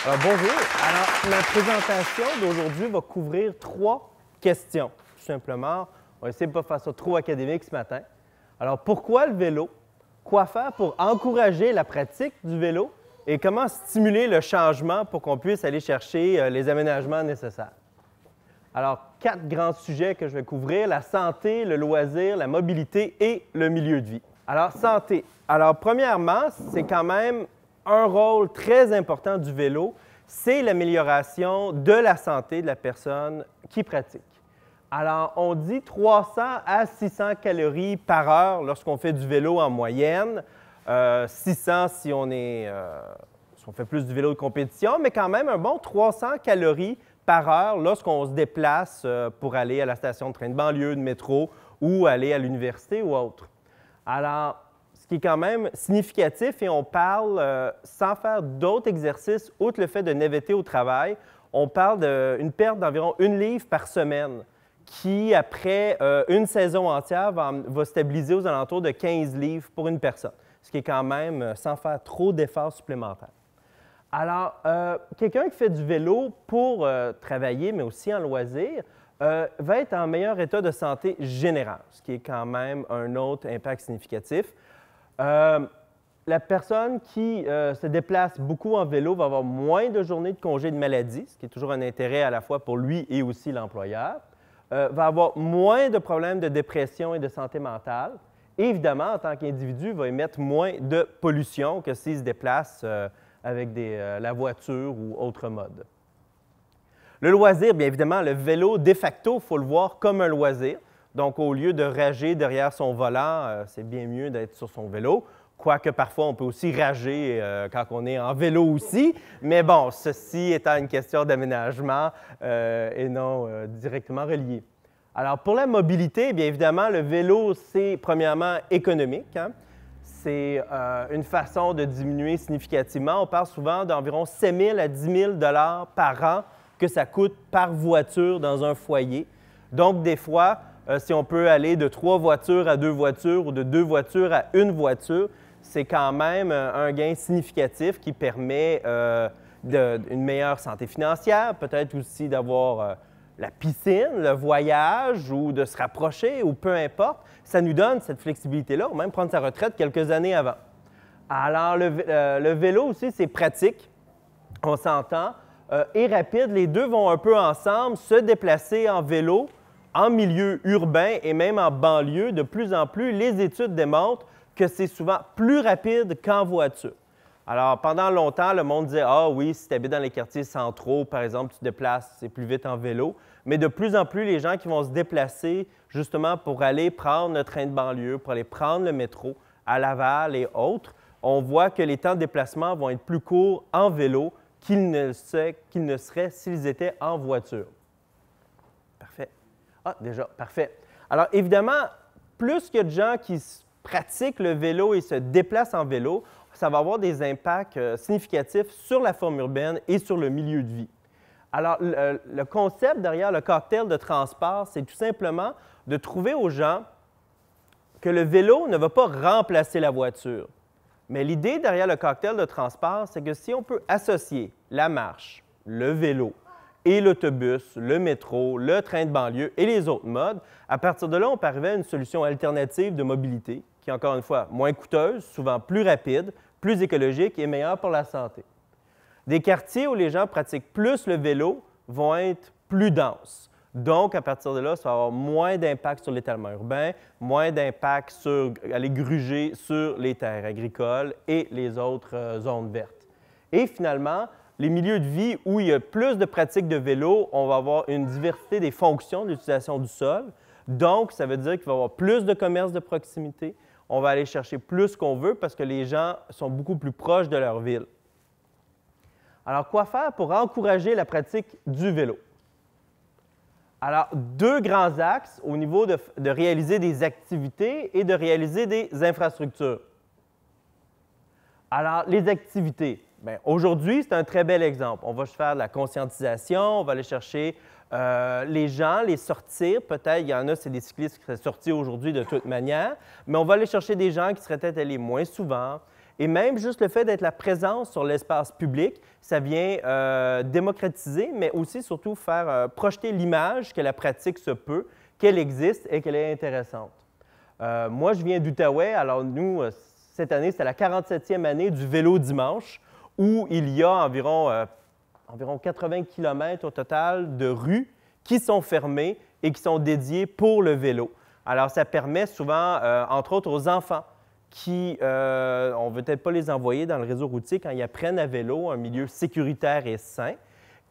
Alors, bonjour. Alors, ma présentation d'aujourd'hui va couvrir 3 questions, tout simplement. On va essayer de ne pas faire ça trop académique ce matin. Alors, pourquoi le vélo? Quoi faire pour encourager la pratique du vélo? Et comment stimuler le changement pour qu'on puisse aller chercher les aménagements nécessaires? Alors, 4 grands sujets que je vais couvrir, la santé, le loisir, la mobilité et le milieu de vie. Alors, santé. Alors, premièrement, c'est quand même un rôle très important du vélo, c'est l'amélioration de la santé de la personne qui pratique. Alors, on dit 300 à 600 calories par heure lorsqu'on fait du vélo en moyenne, 600 si on fait plus du vélo de compétition, mais quand même un bon 300 calories par heure lorsqu'on se déplace pour aller à la station de train de banlieue, de métro ou aller à l'université ou autre. Alors, ce qui est quand même significatif, et on parle, sans faire d'autres exercices, outre le fait de navetter au travail, on parle d'une perte d'environ 1 livre par semaine, qui, après une saison entière, va stabiliser aux alentours de 15 livres pour une personne, ce qui est quand même sans faire trop d'efforts supplémentaires. Alors, quelqu'un qui fait du vélo pour travailler, mais aussi en loisir, va être en meilleur état de santé général, ce qui est quand même un autre impact significatif. La personne qui se déplace beaucoup en vélo va avoir moins de journées de congé de maladie, ce qui est toujours un intérêt à la fois pour lui et aussi l'employeur, va avoir moins de problèmes de dépression et de santé mentale. Et évidemment, en tant qu'individu, va émettre moins de pollution que s'il se déplace avec la voiture ou autre mode. Le loisir, bien évidemment, le vélo, de facto, il faut le voir comme un loisir. Donc, au lieu de rager derrière son volant, c'est bien mieux d'être sur son vélo. Quoique parfois, on peut aussi rager quand on est en vélo aussi. Mais bon, ceci étant une question d'aménagement et non directement relié. Alors, pour la mobilité, bien évidemment, le vélo, c'est premièrement économique. Hein? C'est une façon de diminuer significativement. On parle souvent d'environ 7 000 à 10 000 $ par an que ça coûte par voiture dans un foyer. Donc, des fois, si on peut aller de 3 voitures à 2 voitures ou de 2 voitures à 1 voiture, c'est quand même un gain significatif qui permet une meilleure santé financière, peut-être aussi d'avoir la piscine, le voyage ou de se rapprocher ou peu importe. Ça nous donne cette flexibilité-là, ou même prendre sa retraite quelques années avant. Alors, le vélo aussi, c'est pratique, on s'entend, et rapide. Les deux vont un peu ensemble, se déplacer en vélo, en milieu urbain et même en banlieue, de plus en plus, les études démontrent que c'est souvent plus rapide qu'en voiture. Alors, pendant longtemps, le monde disait « Ah oui, si tu habites dans les quartiers centraux, par exemple, tu te déplaces, c'est plus vite en vélo. » Mais de plus en plus, les gens qui vont se déplacer justement pour aller prendre le train de banlieue, pour aller prendre le métro à Laval et autres, on voit que les temps de déplacement vont être plus courts en vélo qu'ils ne seraient s'ils étaient en voiture. Parfait. Ah, déjà, parfait. Alors, évidemment, plus qu'il y a de gens qui pratiquent le vélo et se déplacent en vélo, ça va avoir des impacts significatifs sur la forme urbaine et sur le milieu de vie. Alors, le concept derrière le cocktail de transport, c'est tout simplement de trouver aux gens que le vélo ne va pas remplacer la voiture. Mais l'idée derrière le cocktail de transport, c'est que si on peut associer la marche, le vélo et l'autobus, le métro, le train de banlieue et les autres modes, à partir de là, on peut arriver à une solution alternative de mobilité qui est encore une fois moins coûteuse, souvent plus rapide, plus écologique et meilleure pour la santé. Des quartiers où les gens pratiquent plus le vélo vont être plus denses. Donc, à partir de là, ça va avoir moins d'impact sur l'étalement urbain, moins d'impact sur aller gruger sur les terres agricoles et les autres zones vertes. Et finalement, les milieux de vie où il y a plus de pratiques de vélo, on va avoir une diversité des fonctions de l'utilisation du sol. Donc, ça veut dire qu'il va y avoir plus de commerces de proximité. On va aller chercher plus qu'on veut parce que les gens sont beaucoup plus proches de leur ville. Alors, quoi faire pour encourager la pratique du vélo? Alors, 2 grands axes au niveau de réaliser des activités et de réaliser des infrastructures. Alors, les activités. Bien, aujourd'hui, c'est un très bel exemple. On va faire de la conscientisation, on va aller chercher les gens, les sortir. Peut-être, il y en a, c'est des cyclistes qui seraient sortis aujourd'hui de toute manière, mais on va aller chercher des gens qui seraient peut-être allés moins souvent, Et même juste le fait d'être la présence sur l'espace public, ça vient démocratiser, mais aussi surtout faire projeter l'image que la pratique se peut, qu'elle existe et qu'elle est intéressante. Moi, je viens d'Outaouais. Alors nous, cette année, c'est la 47e année du vélo dimanche, où il y a environ 80 km au total de rues qui sont fermées et qui sont dédiées pour le vélo. Alors, ça permet souvent, entre autres, aux enfants qui, on ne veut peut-être pas les envoyer dans le réseau routier quand ils apprennent à vélo, un milieu sécuritaire et sain,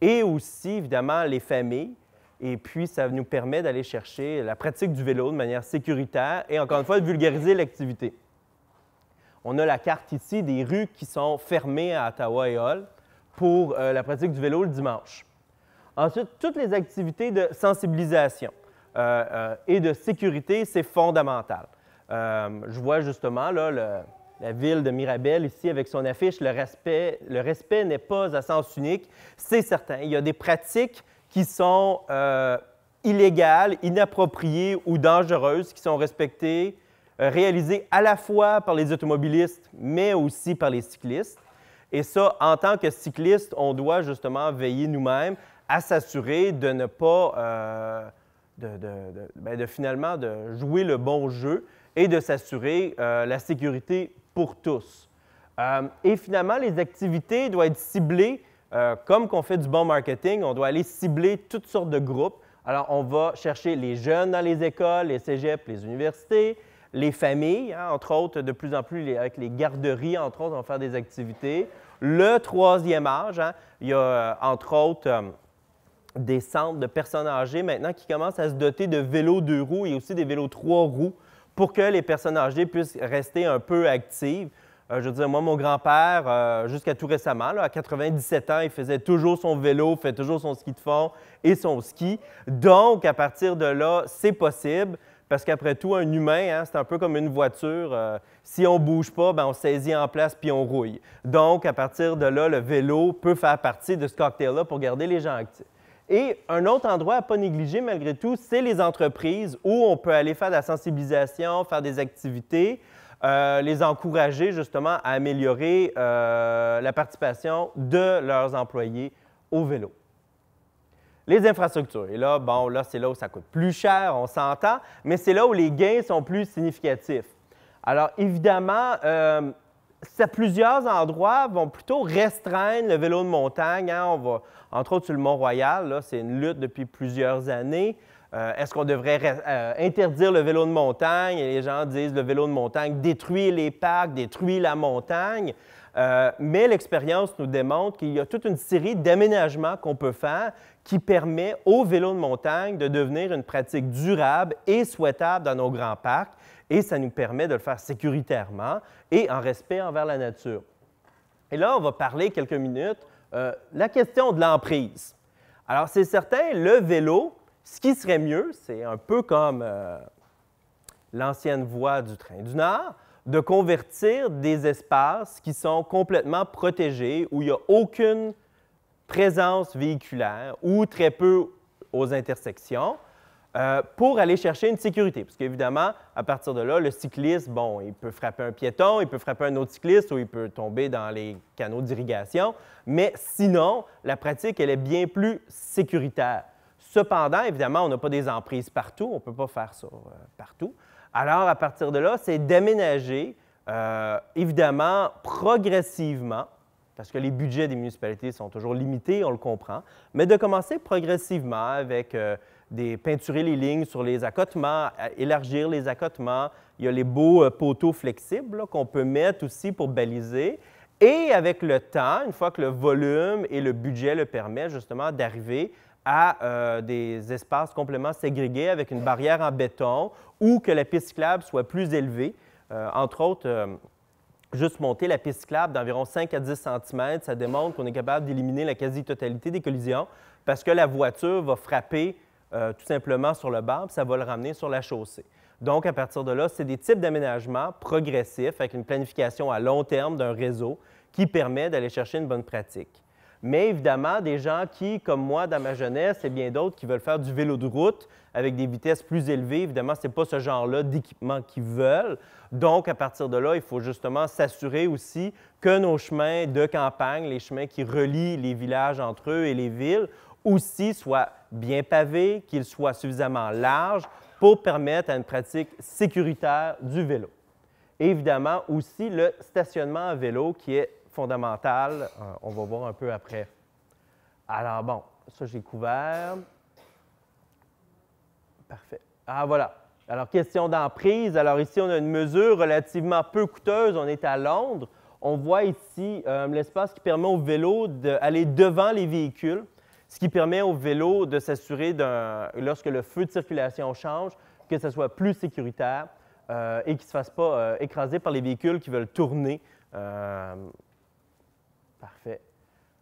et aussi, évidemment, les familles. Et puis, ça nous permet d'aller chercher la pratique du vélo de manière sécuritaire et, encore une fois, de vulgariser l'activité. On a la carte ici des rues qui sont fermées à Ottawa et Hull pour la pratique du vélo le dimanche. Ensuite, toutes les activités de sensibilisation et de sécurité, c'est fondamental. Je vois justement là, la ville de Mirabel ici avec son affiche « Le respect n'est pas à sens unique ». C'est certain, il y a des pratiques qui sont illégales, inappropriées ou dangereuses, qui sont respectées, réalisées à la fois par les automobilistes, mais aussi par les cyclistes. Et ça, en tant que cycliste, on doit justement veiller nous-mêmes à s'assurer de ne pas, finalement, de jouer le bon jeu et de s'assurer la sécurité pour tous. Et finalement, les activités doivent être ciblées, comme qu'on fait du bon marketing, on doit aller cibler toutes sortes de groupes. Alors, on va chercher les jeunes dans les écoles, les cégeps, les universités, les familles, hein, entre autres, de plus en plus avec les garderies, entre autres, on va faire des activités. Le troisième âge, hein, il y a, entre autres, des centres de personnes âgées maintenant qui commencent à se doter de vélos 2 roues et aussi des vélos 3 roues pour que les personnes âgées puissent rester un peu actives. Je veux dire, moi, mon grand-père, jusqu'à tout récemment, là, à 97 ans, il faisait toujours son vélo, fait toujours son ski de fond et son ski. Donc, à partir de là, c'est possible parce qu'après tout, un humain, hein, c'est un peu comme une voiture. Si on ne bouge pas, bien, on saisit en place puis on rouille. Donc, à partir de là, le vélo peut faire partie de ce cocktail-là pour garder les gens actifs. Et un autre endroit à ne pas négliger, malgré tout, c'est les entreprises où on peut aller faire de la sensibilisation, faire des activités, les encourager justement à améliorer la participation de leurs employés au vélo. Les infrastructures. Et là, bon, là, c'est là où ça coûte plus cher, on s'entend, mais c'est là où les gains sont plus significatifs. Alors, évidemment, plusieurs endroits vont plutôt restreindre le vélo de montagne. Hein. On va, entre autres, sur le Mont-Royal, c'est une lutte depuis plusieurs années. Est-ce qu'on devrait interdire le vélo de montagne? Et les gens disent le vélo de montagne détruit les parcs, détruit la montagne. Mais l'expérience nous démontre qu'il y a toute une série d'aménagements qu'on peut faire qui permet au vélo de montagne de devenir une pratique durable et souhaitable dans nos grands parcs. Et ça nous permet de le faire sécuritairement et en respect envers la nature. Et là, on va parler quelques minutes la question de l'emprise. Alors, c'est certain, le vélo, ce qui serait mieux, c'est un peu comme l'ancienne voie du train du Nord, de convertir des espaces qui sont complètement protégés, où il n'y a aucune présence véhiculaire ou très peu aux intersections, pour aller chercher une sécurité. Parce qu'évidemment, à partir de là, le cycliste, bon, il peut frapper un piéton, il peut frapper un autre cycliste ou il peut tomber dans les canaux d'irrigation, mais sinon, la pratique, elle est bien plus sécuritaire. Cependant, évidemment, on n'a pas des emprises partout, on ne peut pas faire ça partout. Alors, à partir de là, c'est d'aménager, évidemment, progressivement, parce que les budgets des municipalités sont toujours limités, on le comprend, mais de commencer progressivement avec peinturer les lignes sur les accotements, élargir les accotements. Il y a les beaux poteaux flexibles qu'on peut mettre aussi pour baliser. Et avec le temps, une fois que le volume et le budget le permettent, justement, d'arriver à des espaces complètement ségrégés avec une barrière en béton ou que la piste cyclable soit plus élevée. Entre autres, juste monter la piste cyclable d'environ 5 à 10 cm, ça démontre qu'on est capable d'éliminer la quasi-totalité des collisions parce que la voiture va frapper tout simplement sur le bord, puis ça va le ramener sur la chaussée. Donc, à partir de là, c'est des types d'aménagements progressifs avec une planification à long terme d'un réseau qui permet d'aller chercher une bonne pratique. Mais évidemment, des gens qui, comme moi dans ma jeunesse et bien d'autres, qui veulent faire du vélo de route avec des vitesses plus élevées, évidemment, ce n'est pas ce genre-là d'équipement qu'ils veulent. Donc, à partir de là, il faut justement s'assurer aussi que nos chemins de campagne, les chemins qui relient les villages entre eux et les villes, aussi soient bien pavés, qu'ils soient suffisamment larges pour permettre à une pratique sécuritaire du vélo. Et évidemment, aussi le stationnement à vélo qui est fondamental. On va voir un peu après. Alors bon, ça j'ai couvert. Parfait. Ah voilà. Alors, question d'emprise. Alors ici, on a une mesure relativement peu coûteuse. On est à Londres. On voit ici l'espace qui permet au vélo d'aller devant les véhicules, ce qui permet au vélo de s'assurer, lorsque le feu de circulation change, que ce soit plus sécuritaire et qu'il ne se fasse pas écraser par les véhicules qui veulent tourner. Parfait.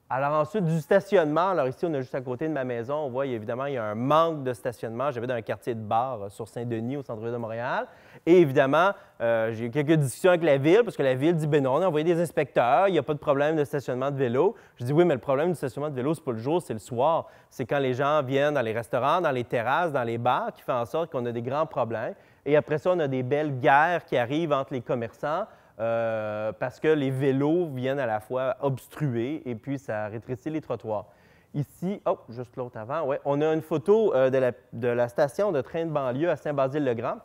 Alors ensuite, du stationnement. Alors ici, on est juste à côté de ma maison. On voit évidemment, il y a un manque de stationnement. J'avais dans un quartier de bar sur Saint-Denis, au centre-ville de Montréal. Et évidemment, j'ai eu quelques discussions avec la ville, parce que la ville dit, bien non, on a envoyé des inspecteurs, il n'y a pas de problème de stationnement de vélo. Je dis, oui, mais le problème du stationnement de vélo, ce n'est pas le jour, c'est le soir. C'est quand les gens viennent dans les restaurants, dans les terrasses, dans les bars, qui fait en sorte qu'on a des grands problèmes. Et après ça, on a des belles guerres qui arrivent entre les commerçants. Parce que les vélos viennent à la fois obstruer et puis ça rétrécit les trottoirs. Ici, oh, juste l'autre avant, ouais, on a une photo de la station de train de banlieue à Saint-Basile-le-Grand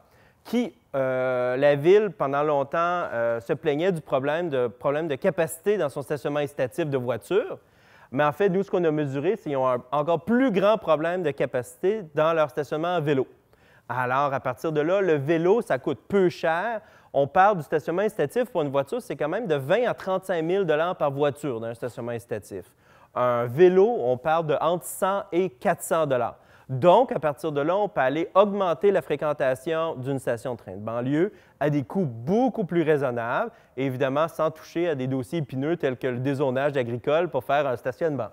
qui, la ville, pendant longtemps, se plaignait du problème de capacité dans son stationnement incitatif de voitures. Mais en fait, nous, ce qu'on a mesuré, c'est qu'ils ont un encore plus grand problème de capacité dans leur stationnement à vélo. Alors, à partir de là, le vélo, ça coûte peu cher. On parle du stationnement incitatif pour une voiture, c'est quand même de 20 000 à 35 000 par voiture d'un stationnement incitatif. Un vélo, on parle de entre 100 et 400 $. Donc, à partir de là, on peut aller augmenter la fréquentation d'une station de train de banlieue à des coûts beaucoup plus raisonnables, et évidemment sans toucher à des dossiers épineux tels que le dézonage agricole pour faire un stationnement.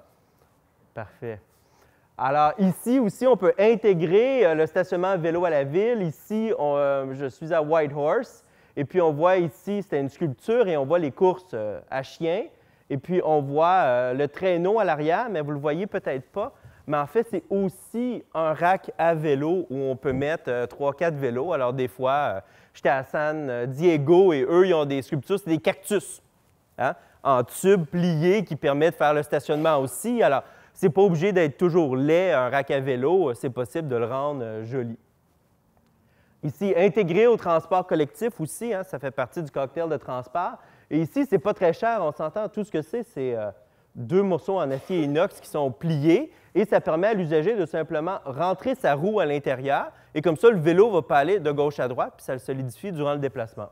Parfait. Alors, ici aussi, on peut intégrer le stationnement à vélo à la ville. Ici, je suis à Whitehorse. Et puis, on voit ici, c'était une sculpture et on voit les courses à chiens. Et puis, on voit le traîneau à l'arrière, mais vous ne le voyez peut-être pas. Mais en fait, c'est aussi un rack à vélo où on peut mettre 3-4 vélos. Alors, des fois, j'étais à San Diego et eux, ils ont des sculptures, c'est des cactus en tube plié qui permet de faire le stationnement aussi. Alors, ce n'est pas obligé d'être toujours laid, un rack à vélo. C'est possible de le rendre joli. Ici, intégré au transport collectif aussi, ça fait partie du cocktail de transport. Et ici, ce n'est pas très cher, on s'entend, tout ce que c'est 2 morceaux en acier inox qui sont pliés et ça permet à l'usager de simplement rentrer sa roue à l'intérieur et comme ça, le vélo ne va pas aller de gauche à droite puis ça le solidifie durant le déplacement.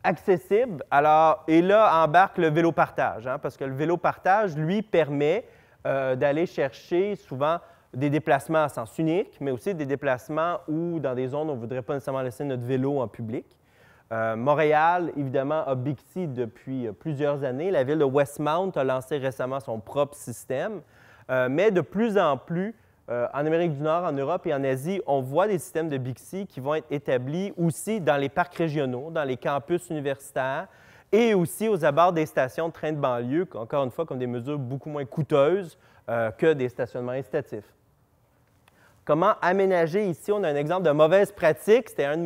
Accessible, alors, et là embarque le vélo partage, parce que le vélo partage, lui, permet d'aller chercher souvent des déplacements à sens unique, mais aussi des déplacements où, dans des zones où on ne voudrait pas nécessairement laisser notre vélo en public. Montréal, évidemment, a Bixi depuis plusieurs années. La ville de Westmount a lancé récemment son propre système. Mais de plus en plus, en Amérique du Nord, en Europe et en Asie, on voit des systèmes de Bixi qui vont être établis aussi dans les parcs régionaux, dans les campus universitaires et aussi aux abords des stations de train de banlieue, encore une fois, comme des mesures beaucoup moins coûteuses que des stationnements incitatifs. Comment aménager ici? On a un exemple de mauvaise pratique. C'était un de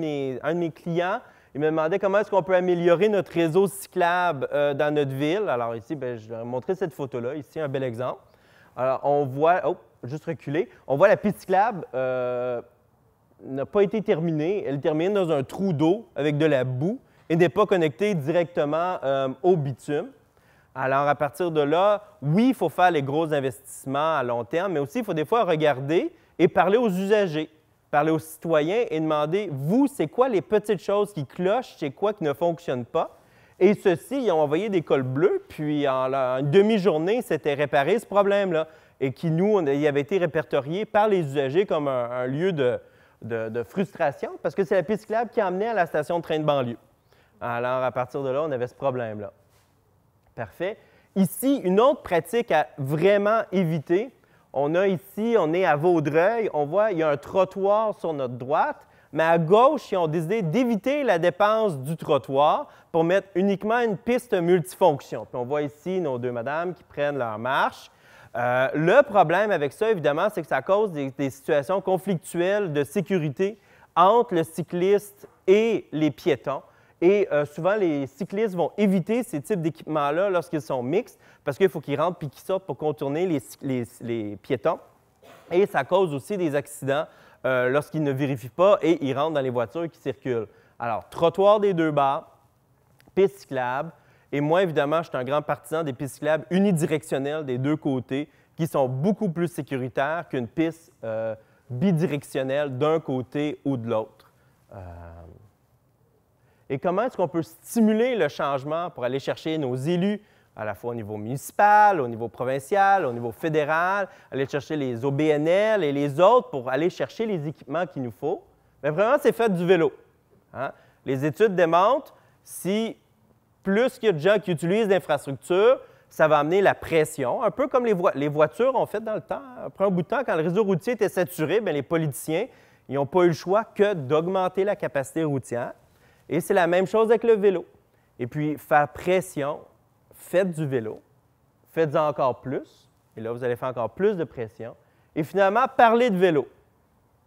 mes clients. Il me demandait comment est-ce qu'on peut améliorer notre réseau cyclable dans notre ville. Alors ici, bien, je vais montrer cette photo-là. Ici, un bel exemple. Alors, on voit, juste reculer, on voit la piste cyclable n'a pas été terminée. Elle termine dans un trou d'eau avec de la boue et n'est pas connectée directement au bitume. Alors, à partir de là, oui, il faut faire les gros investissements à long terme, mais aussi, il faut des fois regarder et parler aux usagers, parler aux citoyens et demander, vous, c'est quoi les petites choses qui clochent, c'est quoi qui ne fonctionne pas? Et ceux-ci, ils ont envoyé des cols bleus, puis en une demi-journée, c'était réparé ce problème-là, et qui, nous, il avait été répertorié par les usagers comme un lieu de frustration, parce que c'est la piste cyclable qui emmenait à la station de train de banlieue. Alors, à partir de là, on avait ce problème-là. Parfait. Ici, une autre pratique à vraiment éviter. On est à Vaudreuil. On voit, il y a un trottoir sur notre droite. mais à gauche, ils ont décidé d'éviter la dépense du trottoir pour mettre uniquement une piste multifonction. Puis on voit ici nos deux madames qui prennent leur marche. Le problème avec ça, évidemment, c'est que ça cause des situations conflictuelles de sécurité entre le cycliste et les piétons. Et souvent, les cyclistes vont éviter ces types d'équipements-là lorsqu'ils sont mixtes parce qu'il faut qu'ils rentrent puis qu'ils sortent pour contourner les piétons. Et ça cause aussi des accidents lorsqu'ils ne vérifient pas et ils rentrent dans les voitures qui circulent. Alors, trottoir des deux bords, piste cyclable. Et moi, évidemment, je suis un grand partisan des pistes cyclables unidirectionnelles des deux côtés qui sont beaucoup plus sécuritaires qu'une piste bidirectionnelle d'un côté ou de l'autre. Et comment est-ce qu'on peut stimuler le changement pour aller chercher nos élus, à la fois au niveau municipal, au niveau provincial, au niveau fédéral, aller chercher les OBNL et les autres pour aller chercher les équipements qu'il nous faut? Bien, vraiment, c'est fait du vélo. Hein? Les études démontrent si plus il y a de gens qui utilisent l'infrastructure, ça va amener la pression, un peu comme les voitures ont fait dans le temps. Après un bout de temps, quand le réseau routier était saturé, bien, les politiciens n'ont pas eu le choix que d'augmenter la capacité routière. Et c'est la même chose avec le vélo. Et puis, faire pression, faites du vélo, faites-en encore plus. Et là, vous allez faire encore plus de pression. Et finalement, parlez de vélo.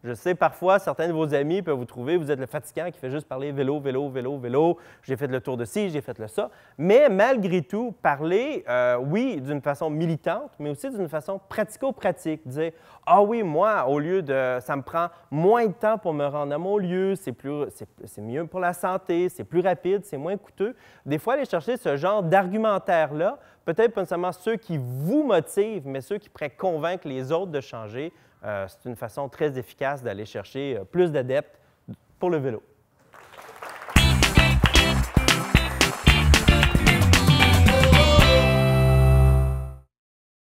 Je sais, parfois, certains de vos amis peuvent vous trouver, vous êtes le fatigant qui fait juste parler vélo, vélo, vélo, vélo. J'ai fait le tour de ci, j'ai fait le ça. Mais malgré tout, parler, oui, d'une façon militante, mais aussi d'une façon pratico-pratique. Dire, ah oui, moi, au lieu de, ça me prend moins de temps pour me rendre à mon lieu, c'est mieux pour la santé, c'est plus rapide, c'est moins coûteux. Des fois, aller chercher ce genre d'argumentaire-là, peut-être pas seulement ceux qui vous motivent, mais ceux qui pourraient convaincre les autres de changer, c'est une façon très efficace d'aller chercher plus d'adeptes pour le vélo.